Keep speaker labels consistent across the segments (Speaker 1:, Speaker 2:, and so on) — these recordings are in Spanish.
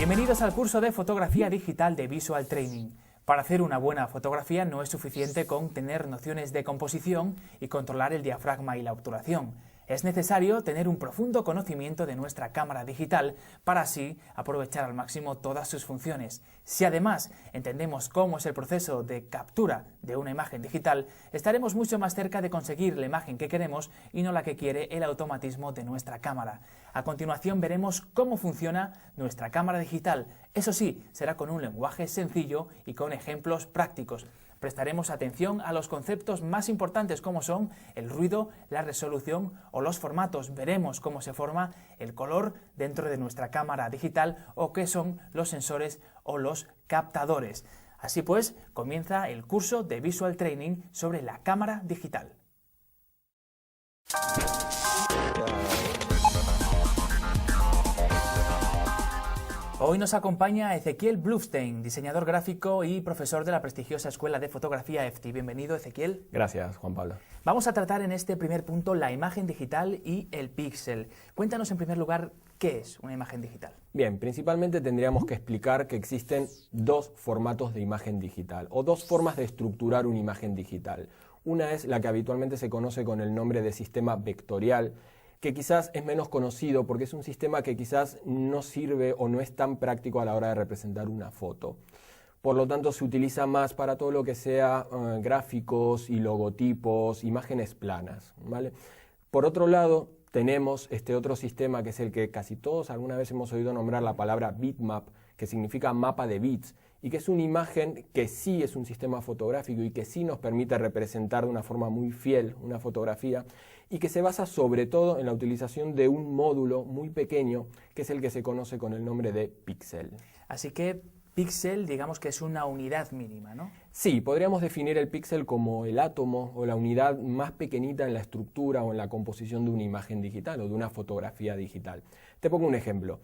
Speaker 1: Bienvenidos al curso de fotografía digital de Visual Training. Para hacer una buena fotografía no es suficiente con tener nociones de composición y controlar el diafragma y la obturación. Es necesario tener un profundo conocimiento de nuestra cámara digital para así aprovechar al máximo todas sus funciones. Si además entendemos cómo es el proceso de captura de una imagen digital, estaremos mucho más cerca de conseguir la imagen que queremos y no la que quiere el automatismo de nuestra cámara. A continuación veremos cómo funciona nuestra cámara digital. Eso sí, será con un lenguaje sencillo y con ejemplos prácticos. Prestaremos atención a los conceptos más importantes como son el ruido, la resolución o los formatos. Veremos cómo se forma el color dentro de nuestra cámara digital o qué son los sensores o los captadores. Así pues, comienza el curso de Visual Training sobre la cámara digital. Hoy nos acompaña Ezequiel Blufstein, diseñador gráfico y profesor de la prestigiosa Escuela de Fotografía EFTI. Bienvenido, Ezequiel.
Speaker 2: Gracias, Juan Pablo.
Speaker 1: Vamos a tratar en este primer punto la imagen digital y el píxel. Cuéntanos en primer lugar qué es una imagen digital.
Speaker 2: Bien, principalmente tendríamos que explicar que existen dos formatos de imagen digital o dos formas de estructurar una imagen digital. Una es la que habitualmente se conoce con el nombre de sistema vectorial, que quizás es menos conocido porque es un sistema que quizás no sirve o no es tan práctico a la hora de representar una foto. Por lo tanto, se utiliza más para todo lo que sea gráficos y logotipos, imágenes planas, ¿vale? Por otro lado, tenemos este otro sistema que es el que casi todos alguna vez hemos oído nombrar la palabra bitmap, que significa mapa de bits, y que es una imagen que sí es un sistema fotográfico y que sí nos permite representar de una forma muy fiel una fotografía y que se basa sobre todo en la utilización de un módulo muy pequeño que es el que se conoce con el nombre de píxel.
Speaker 1: Así que píxel, digamos que es una unidad mínima, ¿no?
Speaker 2: Sí, podríamos definir el píxel como el átomo o la unidad más pequeñita en la estructura o en la composición de una imagen digital o de una fotografía digital. Te pongo un ejemplo.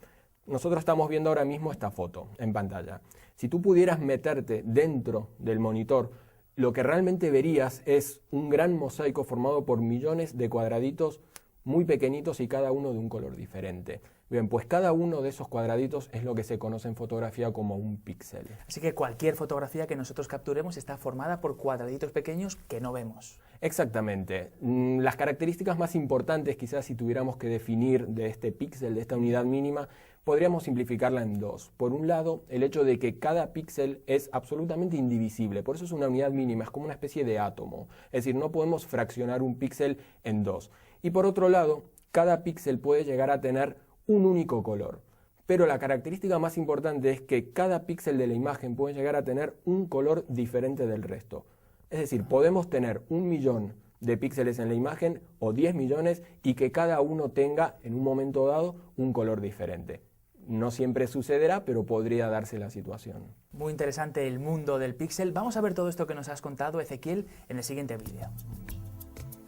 Speaker 2: Nosotros estamos viendo ahora mismo esta foto en pantalla. Si tú pudieras meterte dentro del monitor, lo que realmente verías es un gran mosaico formado por millones de cuadraditos muy pequeñitos y cada uno de un color diferente. Bien, pues cada uno de esos cuadraditos es lo que se conoce en fotografía como un píxel.
Speaker 1: Así que cualquier fotografía que nosotros capturemos está formada por cuadraditos pequeños que no vemos.
Speaker 2: Exactamente. Las características más importantes, quizás si tuviéramos que definir de este píxel, de esta unidad mínima, podríamos simplificarla en dos. Por un lado, el hecho de que cada píxel es absolutamente indivisible, por eso es una unidad mínima, es como una especie de átomo. Es decir, no podemos fraccionar un píxel en dos. Y por otro lado, cada píxel puede llegar a tener un único color. Pero la característica más importante es que cada píxel de la imagen puede llegar a tener un color diferente del resto. Es decir, podemos tener 1.000.000 de píxeles en la imagen o 10 millones y que cada uno tenga en un momento dado un color diferente. No siempre sucederá, pero podría darse la situación.
Speaker 1: Muy interesante el mundo del píxel. Vamos a ver todo esto que nos has contado, Ezequiel, en el siguiente vídeo.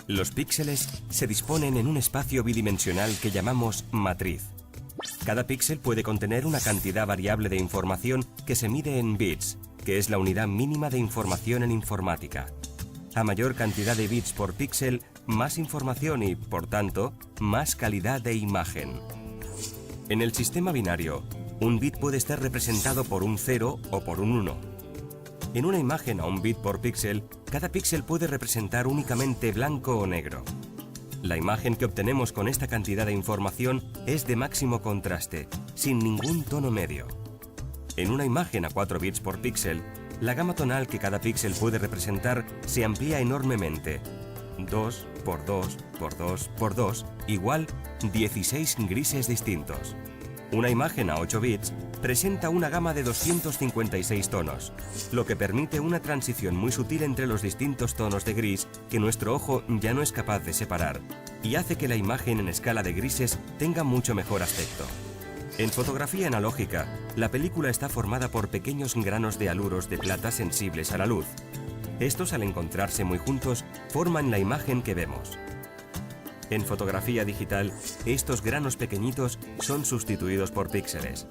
Speaker 3: Los píxeles se disponen en un espacio bidimensional que llamamos matriz. Cada píxel puede contener una cantidad variable de información que se mide en bits, que es la unidad mínima de información en informática. A mayor cantidad de bits por píxel, más información y, por tanto, más calidad de imagen. En el sistema binario, un bit puede estar representado por un 0 o por un 1. En una imagen a un bit por píxel, cada píxel puede representar únicamente blanco o negro. La imagen que obtenemos con esta cantidad de información es de máximo contraste, sin ningún tono medio. En una imagen a 4 bits por píxel, la gama tonal que cada píxel puede representar se amplía enormemente. 2 por 2 por 2 por 2 igual 16 grises distintos. Una imagen a 8 bits presenta una gama de 256 tonos, lo que permite una transición muy sutil entre los distintos tonos de gris que nuestro ojo ya no es capaz de separar, y hace que la imagen en escala de grises tenga mucho mejor aspecto. En fotografía analógica, la película está formada por pequeños granos de haluros de plata sensibles a la luz. Estos, al encontrarse muy juntos, forman la imagen que vemos. En fotografía digital, estos granos pequeñitos son sustituidos por píxeles.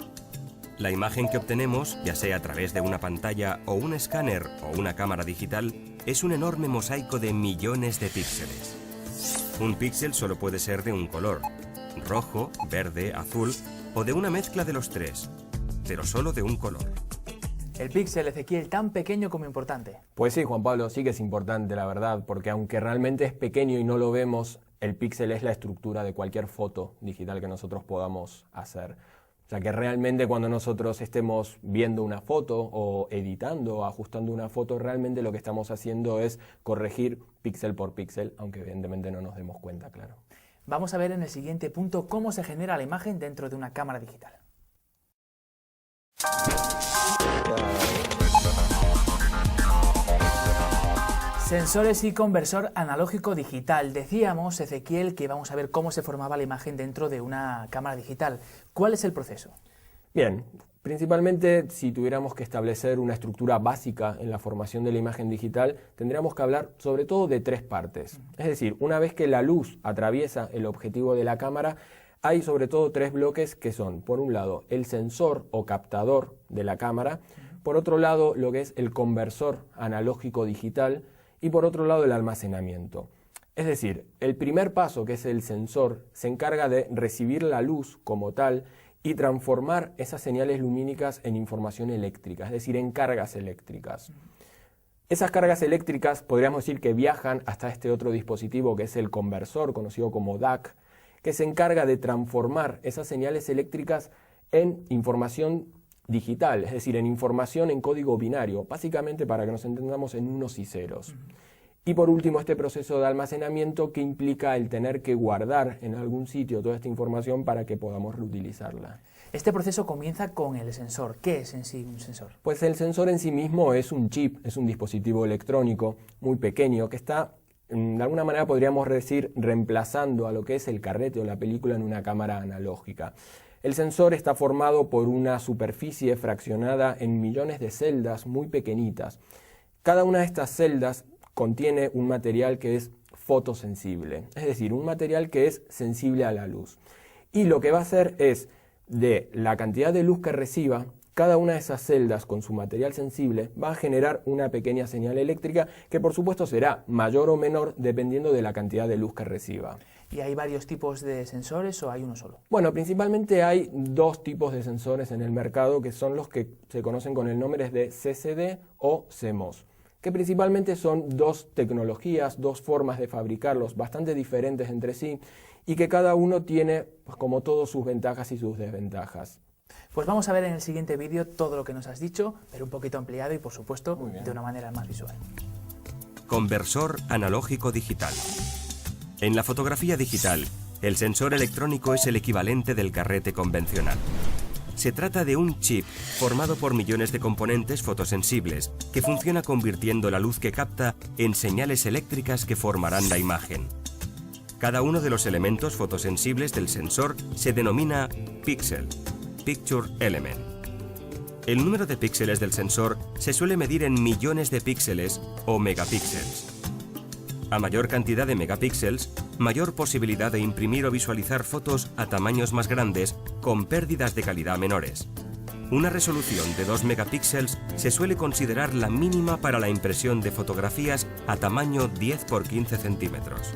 Speaker 3: La imagen que obtenemos, ya sea a través de una pantalla o un escáner o una cámara digital, es un enorme mosaico de millones de píxeles. Un píxel solo puede ser de un color, rojo, verde, azul o de una mezcla de los tres. pero solo de un color.
Speaker 1: El píxel, Ezequiel, tan pequeño como importante.
Speaker 2: Pues sí, Juan Pablo, sí que es importante, la verdad, porque aunque realmente es pequeño y no lo vemos, el píxel es la estructura de cualquier foto digital que nosotros podamos hacer. O sea que realmente cuando nosotros estemos viendo una foto o editando o ajustando una foto, realmente lo que estamos haciendo es corregir píxel por píxel, aunque evidentemente no nos demos cuenta, claro.
Speaker 1: Vamos a ver en el siguiente punto cómo se genera la imagen dentro de una cámara digital. Sensores y conversor analógico digital. Decíamos, Ezequiel, que vamos a ver cómo se formaba la imagen dentro de una cámara digital. ¿Cuál es el proceso?
Speaker 2: Bien, principalmente si tuviéramos que establecer una estructura básica en la formación de la imagen digital, tendríamos que hablar sobre todo de tres partes. Es decir, una vez que la luz atraviesa el objetivo de la cámara, hay sobre todo tres bloques que son, por un lado, el sensor o captador de la cámara, por otro lado, lo que es el conversor analógico digital, y por otro lado el almacenamiento. Es decir, el primer paso, que es el sensor, se encarga de recibir la luz como tal y transformar esas señales lumínicas en información eléctrica, es decir, en cargas eléctricas. Esas cargas eléctricas podríamos decir que viajan hasta este otro dispositivo que es el conversor, conocido como DAC, que se encarga de transformar esas señales eléctricas en información digital, es decir, en información en código binario, básicamente para que nos entendamos en unos y ceros. Y por último, este proceso de almacenamiento que implica el tener que guardar en algún sitio toda esta información para que podamos reutilizarla.
Speaker 1: Este proceso comienza con el sensor. ¿Qué es en sí un sensor?
Speaker 2: Pues el sensor en sí mismo es un chip, es un dispositivo electrónico muy pequeño que está, de alguna manera podríamos decir, reemplazando a lo que es el carrete o la película en una cámara analógica. El sensor está formado por una superficie fraccionada en millones de celdas muy pequeñitas. Cada una de estas celdas contiene un material que es fotosensible, es decir, un material que es sensible a la luz. Y lo que va a hacer es, de la cantidad de luz que reciba, cada una de esas celdas con su material sensible va a generar una pequeña señal eléctrica que por supuesto será mayor o menor dependiendo de la cantidad de luz que reciba.
Speaker 1: ¿Y hay varios tipos de sensores o hay uno solo?
Speaker 2: Bueno, principalmente hay dos tipos de sensores en el mercado que son los que se conocen con el nombre de CCD o CMOS, que principalmente son dos tecnologías, dos formas de fabricarlos bastante diferentes entre sí y que cada uno tiene, pues, como todo, sus ventajas y sus desventajas.
Speaker 1: Pues vamos a ver en el siguiente vídeo todo lo que nos has dicho, pero un poquito ampliado y por supuesto de una manera más visual.
Speaker 3: Conversor analógico digital. En la fotografía digital, el sensor electrónico es el equivalente del carrete convencional. Se trata de un chip formado por millones de componentes fotosensibles que funciona convirtiendo la luz que capta en señales eléctricas que formarán la imagen. Cada uno de los elementos fotosensibles del sensor se denomina píxel, Picture Element. El número de píxeles del sensor se suele medir en millones de píxeles o megapíxeles. A mayor cantidad de megapíxeles, mayor posibilidad de imprimir o visualizar fotos a tamaños más grandes con pérdidas de calidad menores. Una resolución de 2 megapíxeles se suele considerar la mínima para la impresión de fotografías a tamaño 10 por 15 centímetros.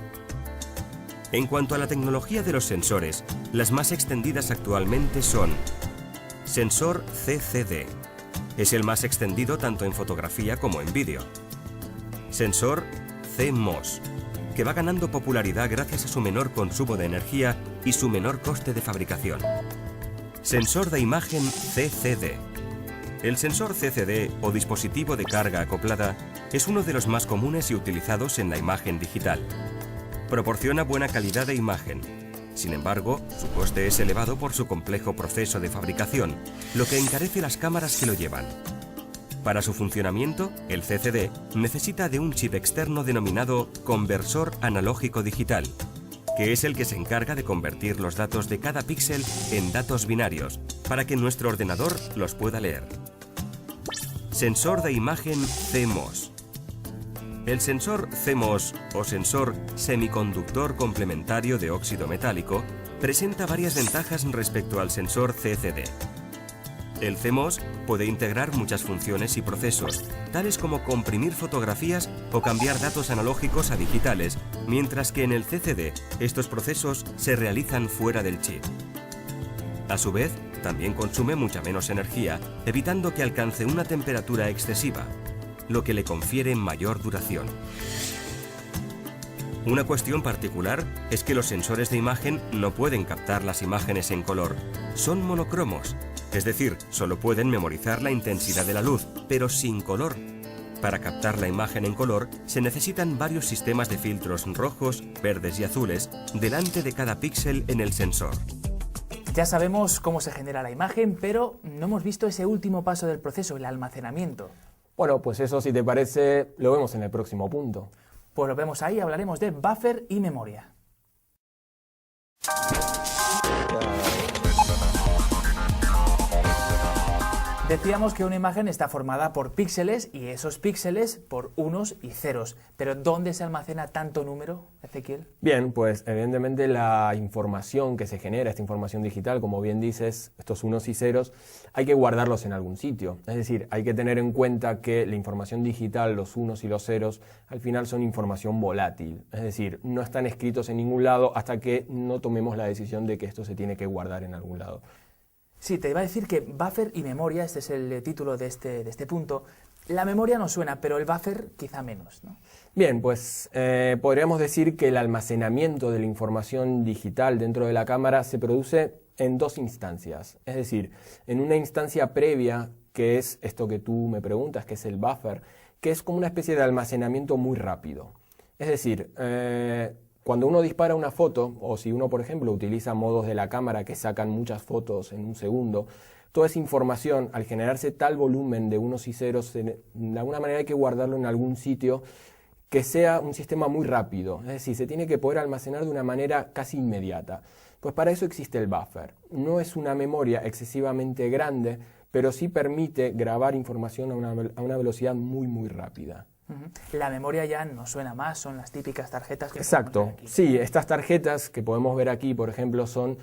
Speaker 3: En cuanto a la tecnología de los sensores, las más extendidas actualmente son sensor CCD. Es el más extendido tanto en fotografía como en vídeo. Sensor CMOS, que va ganando popularidad gracias a su menor consumo de energía y su menor coste de fabricación. Sensor de imagen CCD. El sensor CCD o dispositivo de carga acoplada es uno de los más comunes y utilizados en la imagen digital. Proporciona buena calidad de imagen. Sin embargo, su coste es elevado por su complejo proceso de fabricación, lo que encarece las cámaras que lo llevan. Para su funcionamiento, el CCD necesita de un chip externo denominado conversor analógico digital, que es el que se encarga de convertir los datos de cada píxel en datos binarios, para que nuestro ordenador los pueda leer. Sensor de imagen CMOS. El sensor CMOS o sensor semiconductor complementario de óxido metálico presenta varias ventajas respecto al sensor CCD. El CMOS puede integrar muchas funciones y procesos, tales como comprimir fotografías o cambiar datos analógicos a digitales, mientras que en el CCD estos procesos se realizan fuera del chip. A su vez, también consume mucha menos energía, evitando que alcance una temperatura excesiva, lo que le confiere mayor duración. Una cuestión particular es que los sensores de imagen no pueden captar las imágenes en color, son monocromos, es decir, solo pueden memorizar la intensidad de la luz, pero sin color. Para captar la imagen en color se necesitan varios sistemas de filtros rojos, verdes y azules delante de cada píxel en el sensor.
Speaker 1: Ya sabemos cómo se genera la imagen, pero no hemos visto ese último paso del proceso, el almacenamiento.
Speaker 2: Bueno, pues eso, si te parece, lo vemos en el próximo punto.
Speaker 1: Pues lo vemos ahí, hablaremos de buffer y memoria. Decíamos que una imagen está formada por píxeles y esos píxeles por unos y ceros. Pero ¿dónde se almacena tanto número, Ezequiel?
Speaker 2: Bien, pues evidentemente la información que se genera, esta información digital, como bien dices, estos unos y ceros, hay que guardarlos en algún sitio. Es decir, hay que tener en cuenta que la información digital, los unos y los ceros, al final son información volátil. Es decir, no están escritos en ningún lado hasta que no tomemos la decisión de que esto se tiene que guardar en algún lado.
Speaker 1: Sí, te iba a decir que buffer y memoria, este es el título de este punto. La memoria nos suena, pero el buffer quizá menos, ¿no?
Speaker 2: Bien, pues podríamos decir que el almacenamiento de la información digital dentro de la cámara se produce en dos instancias. Es decir, en una instancia previa, que es esto que tú me preguntas, que es el buffer, que es como una especie de almacenamiento muy rápido. Es decir, cuando uno dispara una foto, o si uno, por ejemplo, utiliza modos de la cámara que sacan muchas fotos en un segundo, toda esa información, al generarse tal volumen de unos y ceros, de alguna manera hay que guardarlo en algún sitio que sea un sistema muy rápido. Es decir, se tiene que poder almacenar de una manera casi inmediata. Pues para eso existe el buffer. No es una memoria excesivamente grande, pero sí permite grabar información a una velocidad muy, muy rápida.
Speaker 1: La memoria ya nos suena más, son las típicas tarjetas que
Speaker 2: Exacto,
Speaker 1: podemos ver aquí.
Speaker 2: sí, estas tarjetas que podemos ver aquí, por ejemplo, son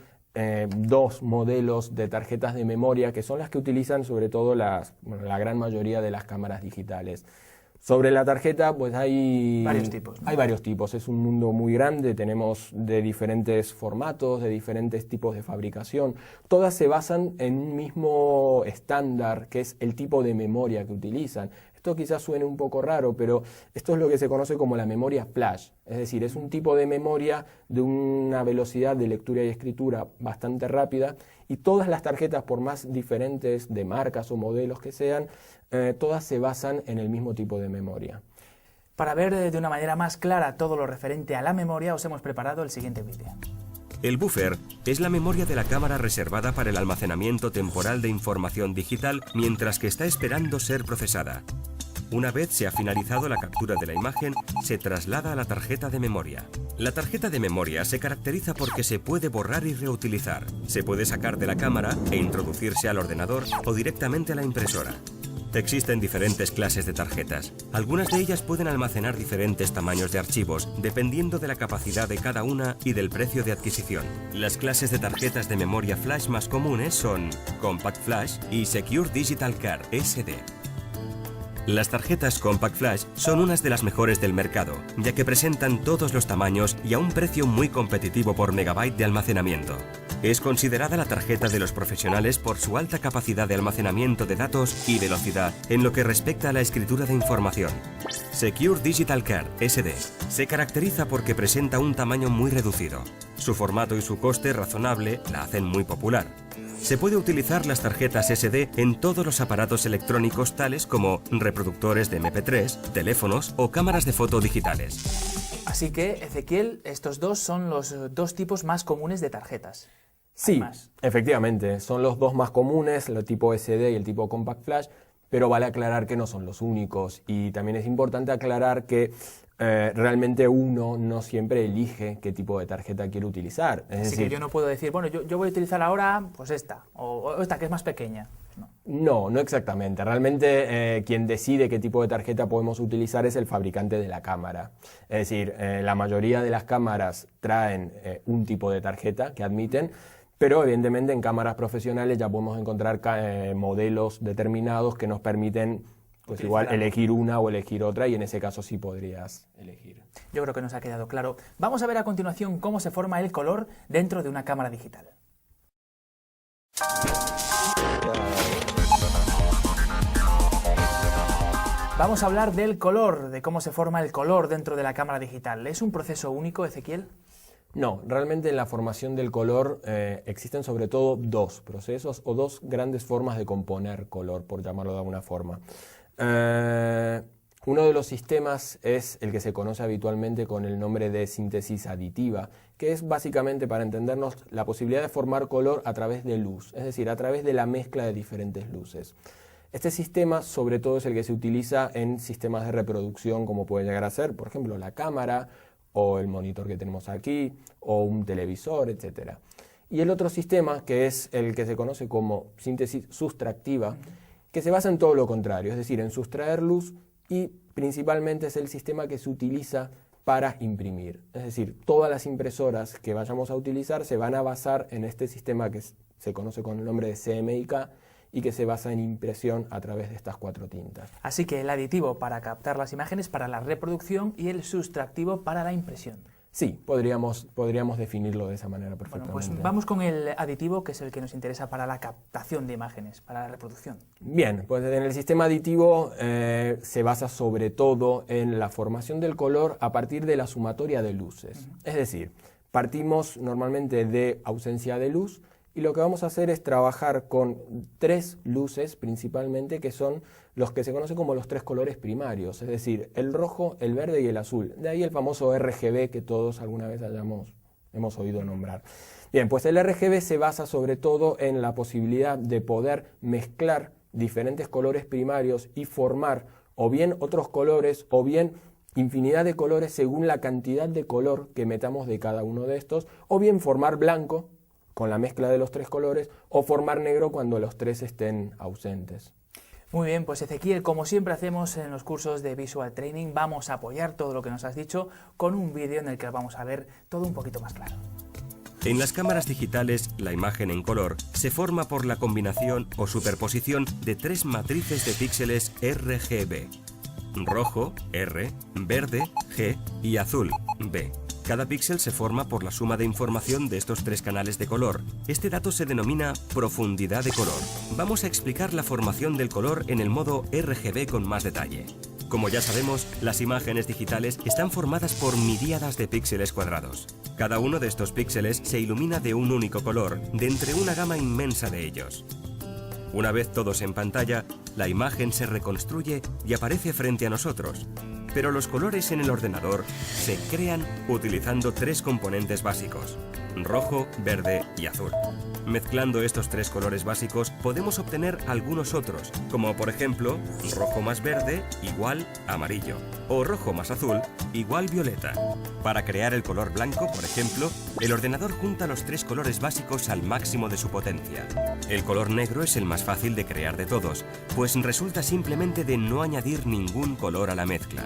Speaker 2: dos modelos de tarjetas de memoria que son las que utilizan sobre todo la gran mayoría de las cámaras digitales. Sobre la tarjeta, pues hay
Speaker 1: varios tipos, ¿no?
Speaker 2: Hay varios tipos, es un mundo muy grande, tenemos de diferentes formatos, de diferentes tipos de fabricación. Todas se basan en un mismo estándar, que es el tipo de memoria que utilizan. Esto quizás suene un poco raro, pero esto es lo que se conoce como la memoria flash. Es decir, es un tipo de memoria de una velocidad de lectura y escritura bastante rápida y todas las tarjetas, por más diferentes de marcas o modelos que sean, todas se basan en el mismo tipo de memoria.
Speaker 1: Para ver de una manera más clara todo lo referente a la memoria, os hemos preparado el siguiente vídeo.
Speaker 3: El buffer es la memoria de la cámara reservada para el almacenamiento temporal de información digital mientras que está esperando ser procesada. Una vez se ha finalizado la captura de la imagen, se traslada a la tarjeta de memoria. La tarjeta de memoria se caracteriza porque se puede borrar y reutilizar. Se puede sacar de la cámara e introducirse al ordenador o directamente a la impresora. Existen diferentes clases de tarjetas. Algunas de ellas pueden almacenar diferentes tamaños de archivos, dependiendo de la capacidad de cada una y del precio de adquisición. Las clases de tarjetas de memoria flash más comunes son Compact Flash y Secure Digital Card, SD. Las tarjetas Compact Flash son unas de las mejores del mercado, ya que presentan todos los tamaños y a un precio muy competitivo por megabyte de almacenamiento. Es considerada la tarjeta de los profesionales por su alta capacidad de almacenamiento de datos y velocidad en lo que respecta a la escritura de información. Secure Digital Card, SD, se caracteriza porque presenta un tamaño muy reducido. Su formato y su coste razonable la hacen muy popular. Se puede utilizar las tarjetas SD en todos los aparatos electrónicos tales como reproductores de MP3, teléfonos o cámaras de foto digitales.
Speaker 1: Así que, Ezequiel, estos dos son los dos tipos más comunes de tarjetas.
Speaker 2: Sí, efectivamente, son los dos más comunes, el tipo SD y el tipo Compact Flash, pero vale aclarar que no son los únicos y también es importante aclarar que realmente uno no siempre elige qué tipo de tarjeta quiere utilizar.
Speaker 1: Así que yo no puedo decir, bueno, yo voy a utilizar ahora pues esta, o esta que es más pequeña.
Speaker 2: No exactamente. Realmente quien decide qué tipo de tarjeta podemos utilizar es el fabricante de la cámara. Es decir, la mayoría de las cámaras traen un tipo de tarjeta que admiten, pero evidentemente en cámaras profesionales ya podemos encontrar modelos determinados que nos permiten pues igual elegir una o elegir otra y en ese caso sí podrías elegir.
Speaker 1: Yo creo que nos ha quedado claro. Vamos a ver a continuación cómo se forma el color dentro de una cámara digital. Vamos a hablar del color, de cómo se forma el color dentro de la cámara digital. ¿Es un proceso único, Ezequiel?
Speaker 2: No, realmente en la formación del color existen sobre todo dos procesos o dos grandes formas de componer color, por llamarlo de alguna forma. Uno de los sistemas es el que se conoce habitualmente con el nombre de síntesis aditiva, que es básicamente, para entendernos, la posibilidad de formar color a través de luz, es decir, a través de la mezcla de diferentes luces. Este sistema sobre todo es el que se utiliza en sistemas de reproducción como puede llegar a ser, por ejemplo, la cámara o el monitor que tenemos aquí o un televisor, etc. Y el otro sistema, que es el que se conoce como síntesis sustractiva, que se basa en todo lo contrario, es decir, en sustraer luz y principalmente es el sistema que se utiliza para imprimir. Es decir, todas las impresoras que vayamos a utilizar se van a basar en este sistema que se conoce con el nombre de CMYK, y que se basa en impresión a través de estas 4 tintas.
Speaker 1: Así que el aditivo para captar las imágenes para la reproducción y el sustractivo para la impresión.
Speaker 2: Sí, podríamos definirlo de esa manera perfectamente.
Speaker 1: Bueno, pues vamos con el aditivo, que es el que nos interesa para la captación de imágenes, para la reproducción.
Speaker 2: Bien, pues en el sistema aditivo se basa sobre todo en la formación del color a partir de la sumatoria de luces. Es decir, partimos normalmente de ausencia de luz, y lo que vamos a hacer es trabajar con 3 luces principalmente, que son los que se conocen como los 3 colores primarios, es decir, el rojo, el verde y el azul. De ahí el famoso RGB que todos alguna vez hemos oído nombrar. Bien, pues el RGB se basa sobre todo en la posibilidad de poder mezclar diferentes colores primarios y formar o bien otros colores o bien infinidad de colores según la cantidad de color que metamos de cada uno de estos, o bien formar blanco con la mezcla de los 3 colores, o formar negro cuando los 3 estén ausentes.
Speaker 1: Muy bien, pues Ezequiel, como siempre hacemos en los cursos de Visual Training, vamos a apoyar todo lo que nos has dicho con un vídeo en el que vamos a ver todo un poquito más claro.
Speaker 3: En las cámaras digitales, la imagen en color se forma por la combinación o superposición de 3 matrices de píxeles RGB: rojo, R, verde, G y azul, B. Cada píxel se forma por la suma de información de estos 3 canales de color. Este dato se denomina profundidad de color. Vamos a explicar la formación del color en el modo RGB con más detalle. Como ya sabemos, las imágenes digitales están formadas por miríadas de píxeles cuadrados. Cada uno de estos píxeles se ilumina de un único color, de entre una gama inmensa de ellos. Una vez todos en pantalla, la imagen se reconstruye y aparece frente a nosotros. Pero los colores en el ordenador se crean utilizando 3 componentes básicos: rojo, verde y azul. Mezclando estos 3 colores básicos podemos obtener algunos otros, como por ejemplo, rojo más verde igual amarillo, o rojo más azul igual violeta. Para crear el color blanco, por ejemplo, el ordenador junta los 3 colores básicos al máximo de su potencia. El color negro es el más fácil de crear de todos, pues resulta simplemente de no añadir ningún color a la mezcla.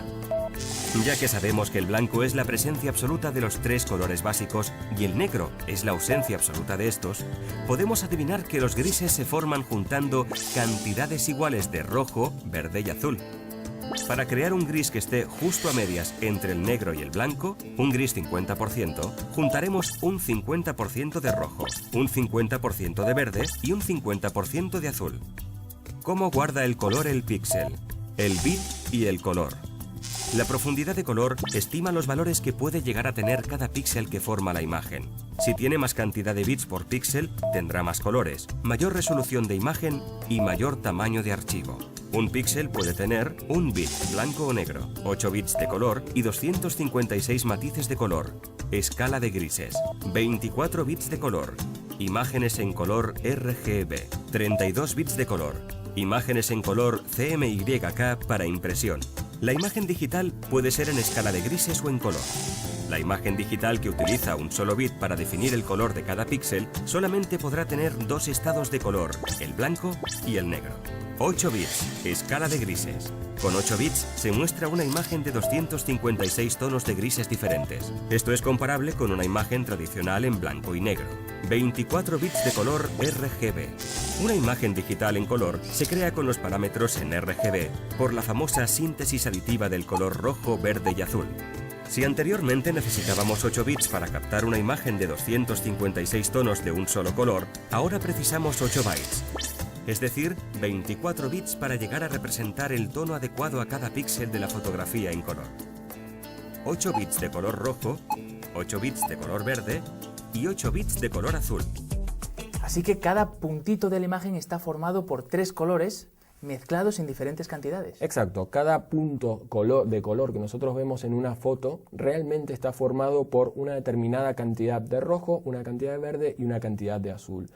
Speaker 3: Ya que sabemos que el blanco es la presencia absoluta de los 3 colores básicos y el negro es la ausencia absoluta de estos, podemos adivinar que los grises se forman juntando cantidades iguales de rojo, verde y azul. Para crear un gris que esté justo a medias entre el negro y el blanco, un gris 50%, juntaremos un 50% de rojo, un 50% de verde y un 50% de azul. ¿Cómo guarda el color el píxel? El bit y el color. La profundidad de color estima los valores que puede llegar a tener cada píxel que forma la imagen. Si tiene más cantidad de bits por píxel, tendrá más colores, mayor resolución de imagen y mayor tamaño de archivo. Un píxel puede tener un bit blanco o negro, 8 bits de color y 256 matices de color. Escala de grises, 24 bits de color. Imágenes en color RGB, 32 bits de color. Imágenes en color CMYK para impresión. La imagen digital puede ser en escala de grises o en color. La imagen digital que utiliza un solo bit para definir el color de cada píxel solamente podrá tener 2 estados de color, el blanco y el negro. 8 bits, escala de grises. Con 8 bits se muestra una imagen de 256 tonos de grises diferentes. Esto es comparable con una imagen tradicional en blanco y negro. 24 bits de color RGB. Una imagen digital en color se crea con los parámetros en RGB por la famosa síntesis aditiva del color rojo, verde y azul. Si anteriormente necesitábamos 8 bits para captar una imagen de 256 tonos de un solo color, ahora precisamos 8 bytes. es decir, 24 bits para llegar a representar el tono adecuado a cada píxel de la fotografía en color. 8 bits de color rojo, 8 bits de color verde y 8 bits de color azul.
Speaker 1: Así que cada puntito de la imagen está formado por 3 colores mezclados en diferentes cantidades.
Speaker 2: Exacto, cada punto de color que nosotros vemos en una foto realmente está formado por una determinada cantidad de rojo, una cantidad de verde y una cantidad de azul.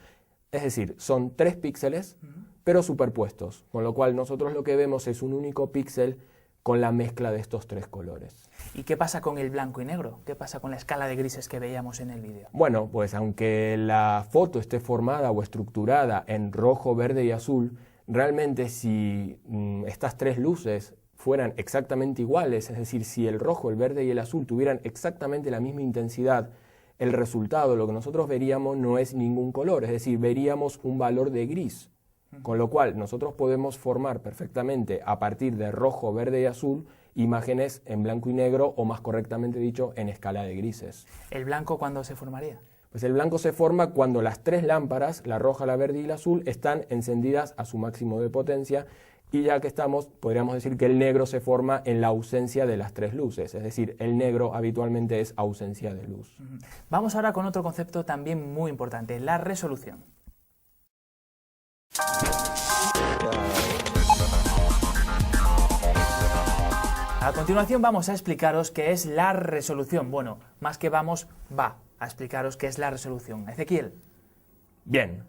Speaker 2: Es decir, son 3 píxeles, pero superpuestos, con lo cual nosotros lo que vemos es un único píxel con la mezcla de estos 3 colores.
Speaker 1: ¿Y qué pasa con el blanco y negro? ¿Qué pasa con la escala de grises que veíamos en el vídeo?
Speaker 2: Bueno, pues aunque la foto esté formada o estructurada en rojo, verde y azul, realmente si estas 3 luces fueran exactamente iguales, es decir, si el rojo, el verde y el azul tuvieran exactamente la misma intensidad, el resultado, lo que nosotros veríamos no es ningún color, es decir, veríamos un valor de gris. Con lo cual nosotros podemos formar perfectamente a partir de rojo, verde y azul imágenes en blanco y negro o más correctamente dicho en escala de grises.
Speaker 1: ¿El blanco cuándo se formaría?
Speaker 2: Pues el blanco se forma cuando las 3 lámparas, la roja, la verde y la azul, están encendidas a su máximo de potencia y ya que estamos, podríamos decir que el negro se forma en la ausencia de las 3 luces, es decir, el negro habitualmente es ausencia de luz.
Speaker 1: Vamos ahora con otro concepto también muy importante, la resolución. A continuación vamos a explicaros qué es la resolución. Bueno, más que vamos, va a explicaros qué es la resolución. Ezequiel.
Speaker 2: Bien,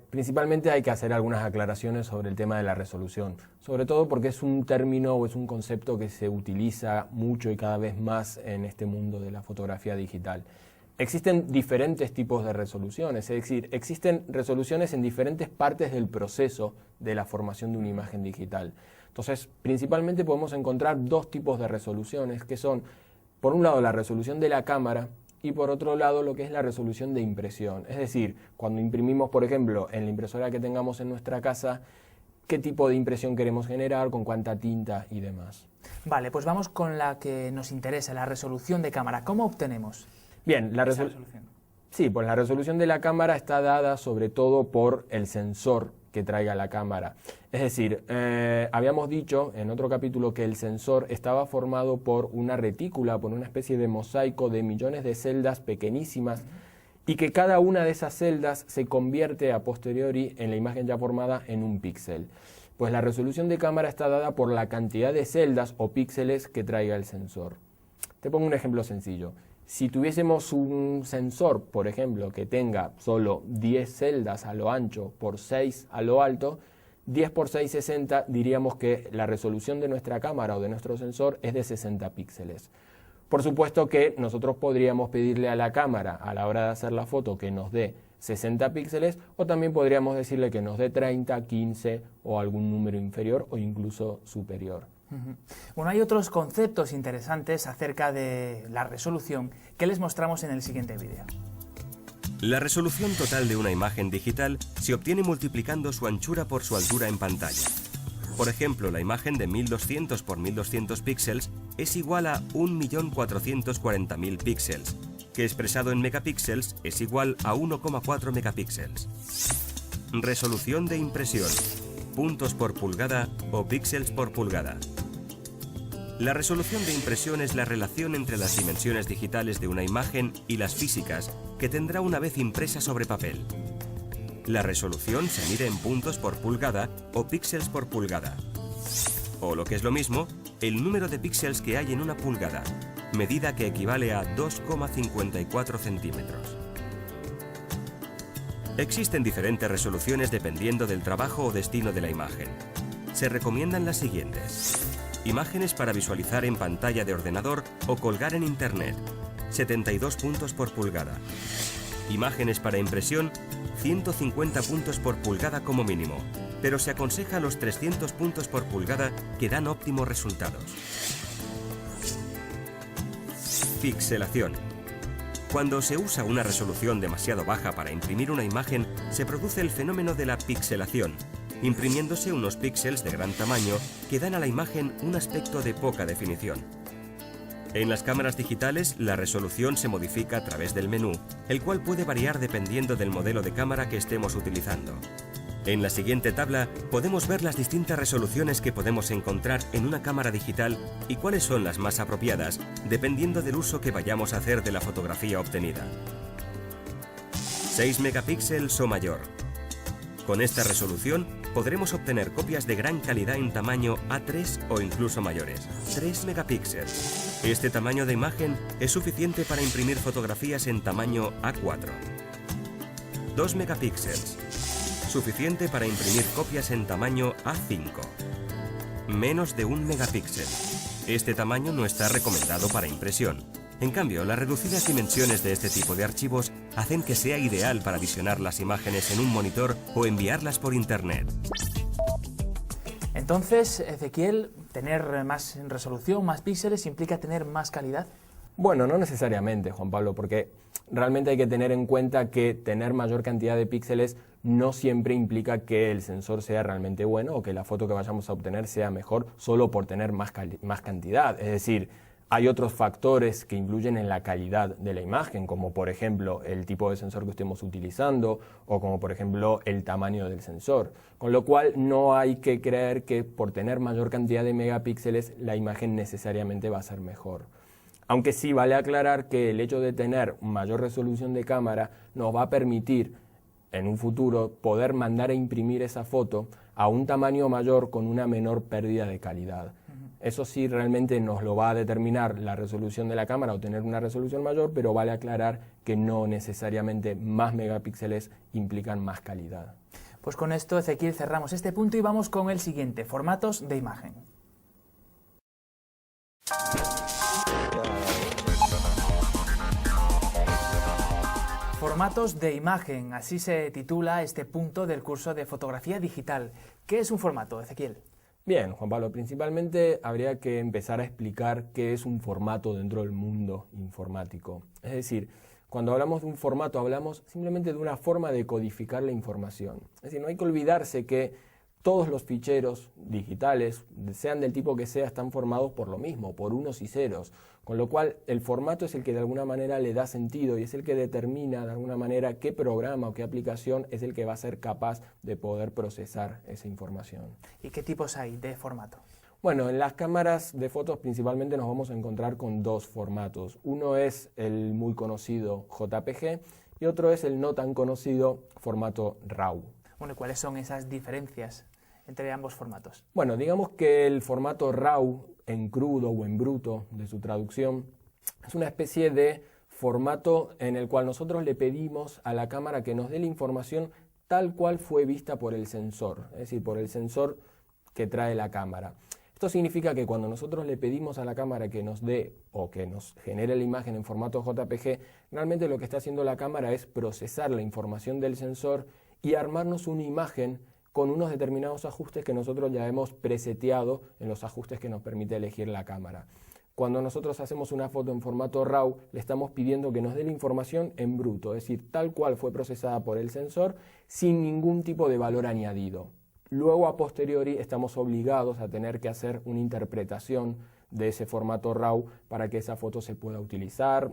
Speaker 2: principalmente hay que hacer algunas aclaraciones sobre el tema de la resolución, sobre todo porque es un término o es un concepto que se utiliza mucho y cada vez más en este mundo de la fotografía digital. Existen diferentes tipos de resoluciones, es decir, existen resoluciones en diferentes partes del proceso de la formación de una imagen digital. Entonces, principalmente podemos encontrar 2 tipos de resoluciones, que son, por un lado, la resolución de la cámara y por otro lado, lo que es la resolución de impresión. Es decir, cuando imprimimos, por ejemplo, en la impresora que tengamos en nuestra casa, qué tipo de impresión queremos generar, con cuánta tinta y demás.
Speaker 1: Vale, pues vamos con la que nos interesa, la resolución de cámara. ¿Cómo obtenemos
Speaker 2: Bien, la
Speaker 1: resolución?
Speaker 2: Sí, pues la resolución de la cámara está dada sobre todo por el sensor que traiga la cámara. Es decir, habíamos dicho en otro capítulo que el sensor estaba formado por una retícula, por una especie de mosaico de millones de celdas pequeñísimas y que cada una de esas celdas se convierte a posteriori en la imagen ya formada en un píxel. Pues la resolución de cámara está dada por la cantidad de celdas o píxeles que traiga el sensor. Te pongo un ejemplo sencillo. Si tuviésemos un sensor, por ejemplo, que tenga solo 10 celdas a lo ancho por 6 a lo alto, 10 por 6, 60, diríamos que la resolución de nuestra cámara o de nuestro sensor es de 60 píxeles. Por supuesto que nosotros podríamos pedirle a la cámara a la hora de hacer la foto que nos dé 60 píxeles o también podríamos decirle que nos dé 30, 15 o algún número inferior o incluso superior.
Speaker 1: Bueno, hay otros conceptos interesantes acerca de la resolución que les mostramos en el siguiente vídeo.
Speaker 3: La resolución total de una imagen digital se obtiene multiplicando su anchura por su altura en pantalla. Por ejemplo, la imagen de 1200 por 1200 píxeles es igual a 1.440.000 píxeles, que expresado en megapíxeles es igual a 1,4 megapíxeles. Resolución de impresión, puntos por pulgada o píxeles por pulgada. La resolución de impresión es la relación entre las dimensiones digitales de una imagen y las físicas que tendrá una vez impresa sobre papel. La resolución se mide en puntos por pulgada o píxeles por pulgada. O lo que es lo mismo, el número de píxeles que hay en una pulgada, medida que equivale a 2,54 centímetros. Existen diferentes resoluciones dependiendo del trabajo o destino de la imagen. Se recomiendan las siguientes. Imágenes para visualizar en pantalla de ordenador o colgar en Internet, 72 puntos por pulgada. Imágenes para impresión, 150 puntos por pulgada como mínimo, pero se aconseja los 300 puntos por pulgada que dan óptimos resultados. Pixelación. Cuando se usa una resolución demasiado baja para imprimir una imagen, se produce el fenómeno de la pixelación, imprimiéndose unos píxeles de gran tamaño que dan a la imagen un aspecto de poca definición. En las cámaras digitales, la resolución se modifica a través del menú, el cual puede variar dependiendo del modelo de cámara que estemos utilizando. En la siguiente tabla podemos ver las distintas resoluciones que podemos encontrar en una cámara digital y cuáles son las más apropiadas, dependiendo del uso que vayamos a hacer de la fotografía obtenida. 6 megapíxeles o mayor. Con esta resolución podremos obtener copias de gran calidad en tamaño A3 o incluso mayores. 3 megapíxeles. Este tamaño de imagen es suficiente para imprimir fotografías en tamaño A4. 2 megapíxeles. Suficiente para imprimir copias en tamaño A5. Menos de 1 megapíxel. Este tamaño no está recomendado para impresión. En cambio, las reducidas dimensiones de este tipo de archivos hacen que sea ideal para visionar las imágenes en un monitor o enviarlas por internet.
Speaker 1: Entonces, Ezequiel, ¿tener más resolución, más píxeles, implica tener más calidad?
Speaker 2: Bueno, no necesariamente, Juan Pablo, porque realmente hay que tener en cuenta que tener mayor cantidad de píxeles no siempre implica que el sensor sea realmente bueno o que la foto que vayamos a obtener sea mejor solo por tener más cantidad. Es decir, hay otros factores que influyen en la calidad de la imagen, como por ejemplo el tipo de sensor que estemos utilizando o como por ejemplo el tamaño del sensor. Con lo cual no hay que creer que por tener mayor cantidad de megapíxeles la imagen necesariamente va a ser mejor. Aunque sí vale aclarar que el hecho de tener mayor resolución de cámara nos va a permitir en un futuro poder mandar a imprimir esa foto a un tamaño mayor con una menor pérdida de calidad. Eso sí realmente nos lo va a determinar la resolución de la cámara o tener una resolución mayor, pero vale aclarar que no necesariamente más megapíxeles implican más calidad.
Speaker 1: Pues con esto, Ezequiel, cerramos este punto y vamos con el siguiente, formatos de imagen. Formatos de imagen, así se titula este punto del curso de fotografía digital. ¿Qué es un formato, Ezequiel?
Speaker 2: Bien, Juan Pablo, principalmente habría que empezar a explicar qué es un formato dentro del mundo informático. Es decir, cuando hablamos de un formato hablamos simplemente de una forma de codificar la información. Es decir, no hay que olvidarse que todos los ficheros digitales, sean del tipo que sea, están formados por lo mismo, por unos y ceros. Con lo cual, el formato es el que de alguna manera le da sentido y es el que determina de alguna manera qué programa o qué aplicación es el que va a ser capaz de poder procesar esa información.
Speaker 1: ¿Y qué tipos hay de formato?
Speaker 2: Bueno, en las cámaras de fotos principalmente nos vamos a encontrar con dos formatos. Uno es el muy conocido JPG y otro es el no tan conocido formato RAW.
Speaker 1: Bueno, ¿cuáles son esas diferencias entre ambos formatos?
Speaker 2: Bueno, digamos que el formato RAW, en crudo o en bruto de su traducción, es una especie de formato en el cual nosotros le pedimos a la cámara que nos dé la información tal cual fue vista por el sensor, es decir, por el sensor que trae la cámara. Esto significa que cuando nosotros le pedimos a la cámara que nos dé o que nos genere la imagen en formato JPG, realmente lo que está haciendo la cámara es procesar la información del sensor y armarnos una imagen con unos determinados ajustes que nosotros ya hemos preseteado en los ajustes que nos permite elegir la cámara. Cuando nosotros hacemos una foto en formato RAW, le estamos pidiendo que nos dé la información en bruto, es decir, tal cual fue procesada por el sensor, sin ningún tipo de valor añadido. Luego, a posteriori, estamos obligados a tener que hacer una interpretación de ese formato RAW para que esa foto se pueda utilizar,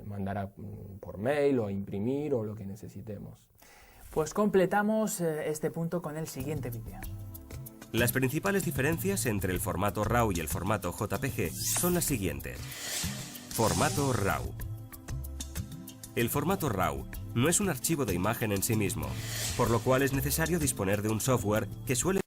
Speaker 2: mandar por mail o imprimir o lo que necesitemos.
Speaker 1: Pues completamos este punto con el siguiente vídeo.
Speaker 3: Las principales diferencias entre el formato RAW y el formato JPG son las siguientes. Formato RAW. El formato RAW no es un archivo de imagen en sí mismo, por lo cual es necesario disponer de un software que suele